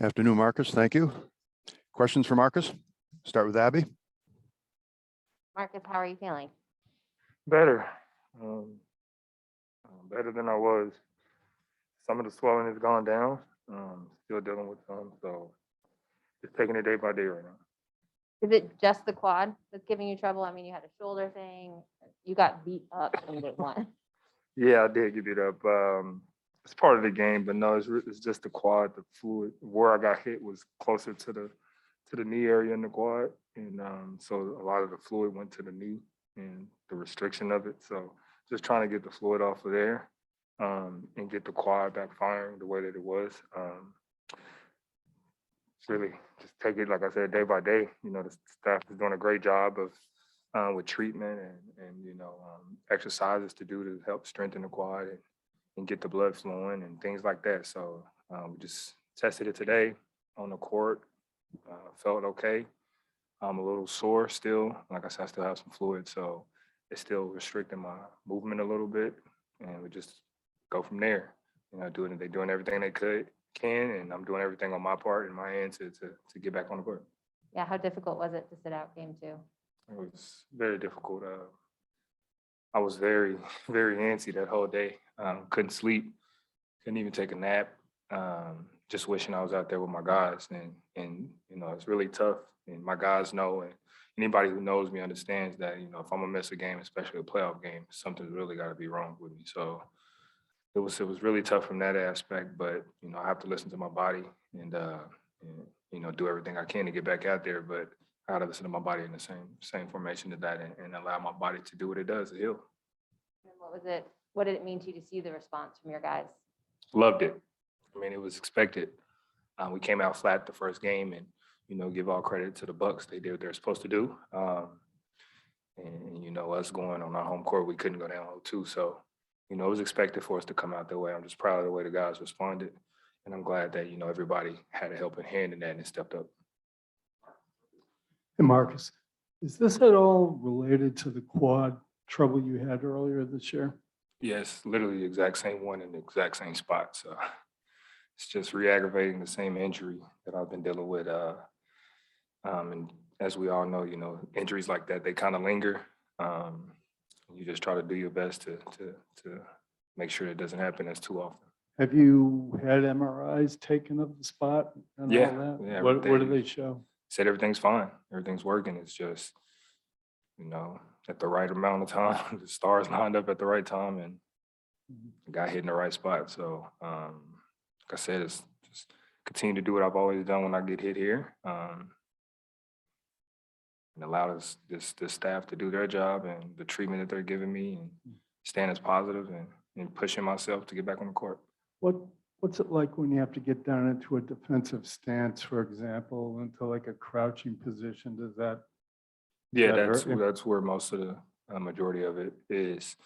Afternoon, Marcus. Thank you. Questions for Marcus? Start with Abby. Marcus, how are you feeling? Better. Better than I was. Some of the swelling has gone down. Still dealing with some, so just taking it day by day right now. Is it just the quad that's giving you trouble? I mean, you had a shoulder thing. You got beat up in day one. Yeah, I did get beat up. It's part of the game, but no, it's just the quad, the fluid. Where I got hit was closer to the knee area in the quad, and so a lot of the fluid went to the knee and the restriction of it. So just trying to get the fluid off of there and get the quad back firing the way that it was. It's really just take it, like I said, day by day. You know, the staff is doing a great job of with treatment and exercises to do to help strengthen the quad and get the blood flowing and things like that. So we just tested it today on the court. Felt okay. I'm a little sore still. Like I said, I still have some fluid, so it's still restricting my movement a little bit. And we just go from there. You know, they're doing everything they can, and I'm doing everything on my part and my end to get back on the court. Yeah, how difficult was it to sit out game 2? It was very difficult. I was very, very antsy that whole day. Couldn't sleep, couldn't even take a nap. Just wishing I was out there with my guys, and it's really tough. And my guys know, and anybody who knows me understands that if I'm gonna miss a game, especially a playoff game, something's really got to be wrong with me. So it was really tough from that aspect. But I have to listen to my body and do everything I can to get back out there. But I got to listen to my body in the same formation as that, and allow my body to do what it does to heal. And what did it mean to you to see the response from your guys? Loved it. I mean, it was expected. We came out flat the first game, and give all credit to the Bucks. They did what they're supposed to do. And us going on our home court, we couldn't go down 0-2. So, it was expected for us to come out that way. I'm just proud of the way the guys responded, and I'm glad that everybody had a helping hand in that and stepped up. Hey, Marcus, is this at all related to the quad trouble you had earlier this year? Yes, literally the exact same one in the exact same spot. So it's just re-aggravating the same injury that I've been dealing with. And as we all know, injuries like that, they kind of linger. You just try to do your best to make sure it doesn't happen as too often. Have you had MRIs taken of the spot and Yeah, all that? yeah, What do they show? Said everything's fine. Everything's working. It's just, at the right amount of time, the stars lined up at the right time and got hit in the right spot. So, like I said, it's just continue to do what I've always done when I get hit here. And allow this staff to do their job and the treatment that they're giving me and staying as positive and pushing myself to get back on the court. What's it like when you have to get down into a defensive stance, for example, into like a crouching position? Does that? Yeah, that that's hurt you? that's where most of the majority of it is,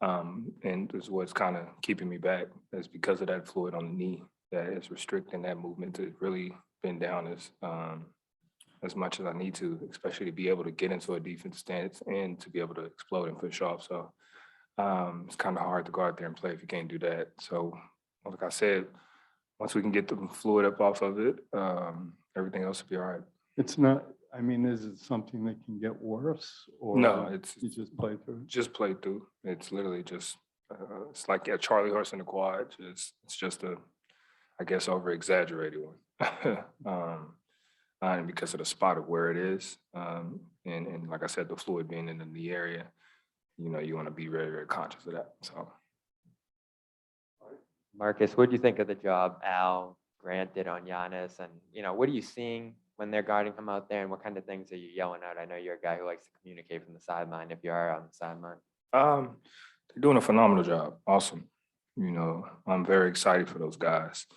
and is what's kind of keeping me back. That's because of that fluid on the knee that is restricting that movement to really bend down as much as I need to, especially to be able to get into a defensive stance and to be able to explode and push off. So it's kind of hard to go out there and play if you can't do that. So like I said, once we can get the fluid up off of it, everything else will be all right. It's not, I mean, is it something that can get worse? Or No, you just play through it? Just play through. It's literally just, it's like a Charlie horse in the quad. It's just I guess, over exaggerated one. And because of the spot of where it is. And like I said, the fluid being in the area, you want to be very, very conscious of that. So. Marcus, what do you think of the job Al Grant did on Giannis? And, what are you seeing when they're guarding him out there? And what kind of things are you yelling out? I know you're a guy who likes to communicate from the sideline if you are on the sideline. They're doing a phenomenal job. Awesome. I'm very excited for those guys.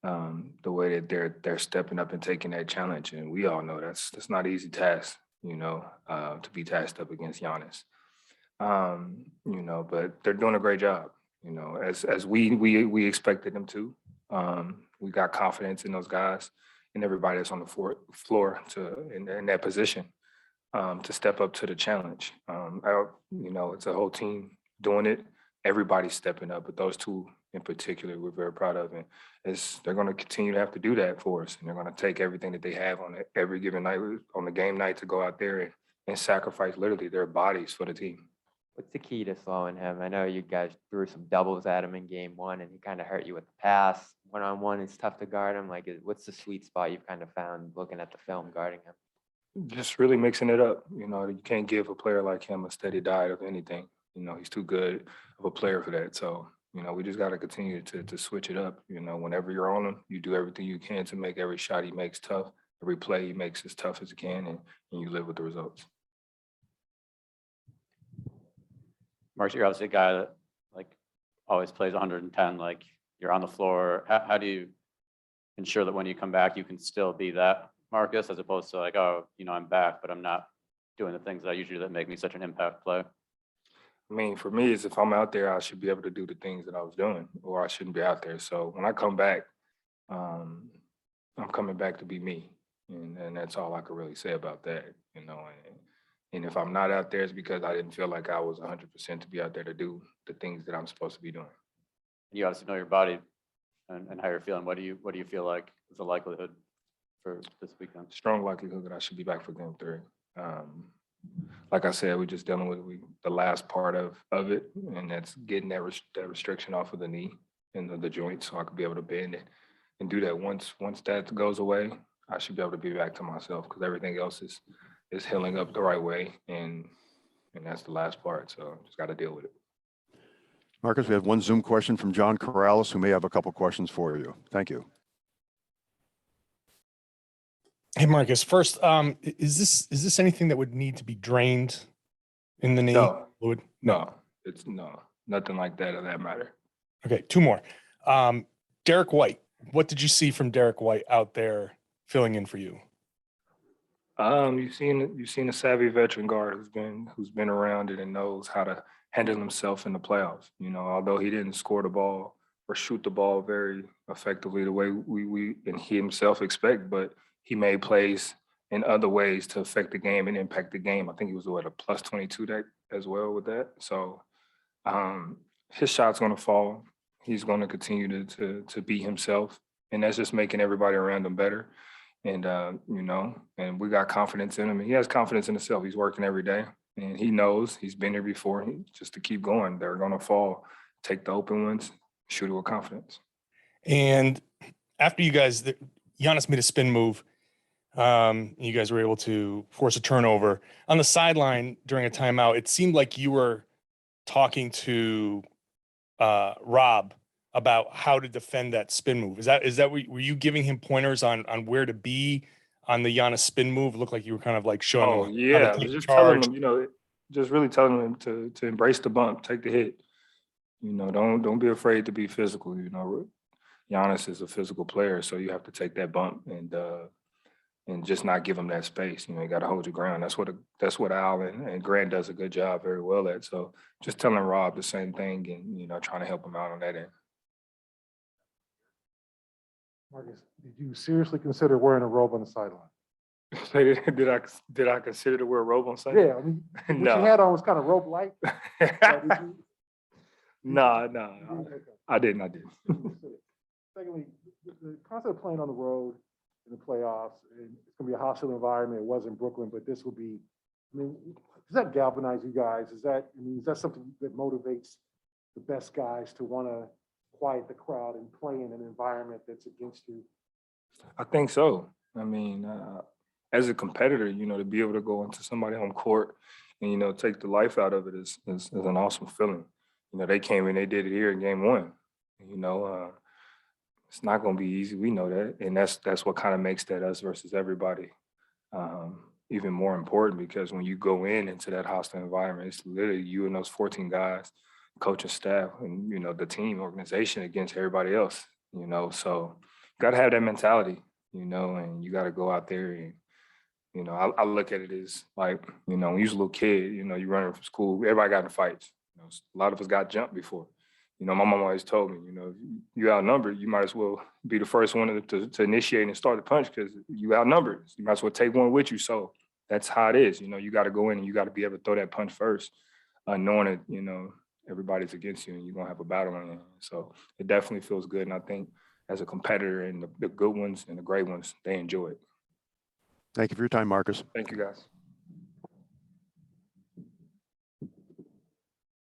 The way that they're stepping up and taking that challenge. And we all know that's not an easy task, to be tasked up against Giannis. But they're doing a great job. As we expected them to. We got confidence in those guys and everybody that's on the floor in that position to step up to the challenge. It's a whole team doing it. Everybody's stepping up, but those two in particular, we're very proud of. And they're going to continue to have to do that for us. And they're going to take everything that they have on every given night, on the game night, to go out there and sacrifice literally their bodies for the team. What's the key to slowing him? I know you guys threw some doubles at him in game one, and he kind of hurt you with the pass. One-on-one, it's tough to guard him. Like, what's the sweet spot you've kind of found looking at the film guarding him? Just really mixing it up. You know, you can't give a player like him a steady diet of anything. You know, he's too good of a player for that. So, you know, we just got to continue to switch it up. You know, whenever you're on him, you do everything you can to make every shot he makes tough, every play he makes as tough as he can, and you live with the results. Mark, you're obviously a guy that like always plays 110, like you're on the floor. How do you ensure that when you come back, you can still be that Marcus, as opposed to like, oh, you know, I'm back, but I'm not doing the things that I usually do that make me such an impact player? I mean, for me, is if I'm out there, I should be able to do the things that I was doing, or I shouldn't be out there. So when I come back, I'm coming back to be me. And that's all I could really say about that, you know. And if I'm not out there, it's because I didn't feel like I was 100% to be out there to do the things that I'm supposed to be doing. You obviously know your body and how you're feeling. What do you feel like is the likelihood for this weekend? Strong likelihood that I should be back for game 3. Like I said, we're just dealing with the last part of it, and that's getting that restriction off of the knee and the joint, so I could be able to bend it and do that. Once that goes away, I should be able to be back to myself, because everything else is healing up the right way, and that's the last part. So just got to deal with it. Marcus, we have one Zoom question from John Corrales, who may have a couple questions for you. Thank you. Hey, Marcus, first, is this anything that would need to be drained in the knee? No, Fluid? it's nothing like that of that matter. Okay, two more. Derek White, what did you see from Derek White out there filling in for you? You've seen a savvy veteran guard who's been around it and knows how to handle himself in the playoffs. You know, although he didn't score the ball or shoot the ball very effectively the way we and he himself expect, but he made plays in other ways to affect the game and impact the game. I think he was a plus 22 that as well with that. So his shot's going to fall. He's going to continue to be himself, and that's just making everybody around him better. And, you know, and we got confidence in him, and he has confidence in himself. He's working every day, and he knows he's been there before. Just to keep going, they're going to fall. Take the open ones, shoot it with confidence. And after you guys, Giannis made a spin move. You guys were able to force a turnover. On the sideline during a timeout, it seemed like you were talking to Rob about how to defend that spin move. Is that were you giving him pointers on where to be on the Giannis spin move? It looked like you were kind of like showing him. Yeah, how to I was take just charge. telling him, you know, just really telling him to embrace the bump, take the hit. You know, don't be afraid to be physical. You know, Giannis is a physical player, so you have to take that bump and just not give him that space. You know, you got to hold your ground. That's what Al and Grant does a good job very well at. So just telling Rob the same thing, and you know, trying to help him out on that end. Marcus, did you seriously consider wearing a robe on the sideline? Did I consider to wear a robe on Sunday? Yeah, I mean, what No. you had on was kind of robe-like. No, Okay. I didn't. Secondly, the concept of playing on the road in the playoffs, and it's going to be a hostile environment. It was in Brooklyn, but this will be. I mean, does that galvanize you guys? Is that something that motivates the best guys to want to quiet the crowd and play in an environment that's against you? I think so. I mean, as a competitor, you know, to be able to go into somebody's home court and, you know, take the life out of it is an awesome feeling. You know, they came and they did it here in game 1. You know, it's not going to be easy. We know that. And that's what kind of makes that us versus everybody even more important, because when you go into that hostile environment, it's literally you and those 14 guys, coaching staff, and, you know, the team organization against everybody else, you know. So got to have that mentality, you know, and you got to go out there and, you know, I look at it as like, you know, when you was a little kid, you know, you running from school, everybody got in fights. You know, a lot of us got jumped before. You know, my mom always told me, you know, if you outnumbered, you might as well be the first one to initiate and start the punch, because you outnumbered. You might as well take one with you. So that's how it is. You know, you got to go in and you got to be able to throw that punch first, knowing that, you know, everybody's against you and you're gonna have a battle on your hands. So it definitely feels good. And I think as a competitor and the good ones and the great ones, they enjoy it. Thank you for your time, Marcus. Thank you, guys.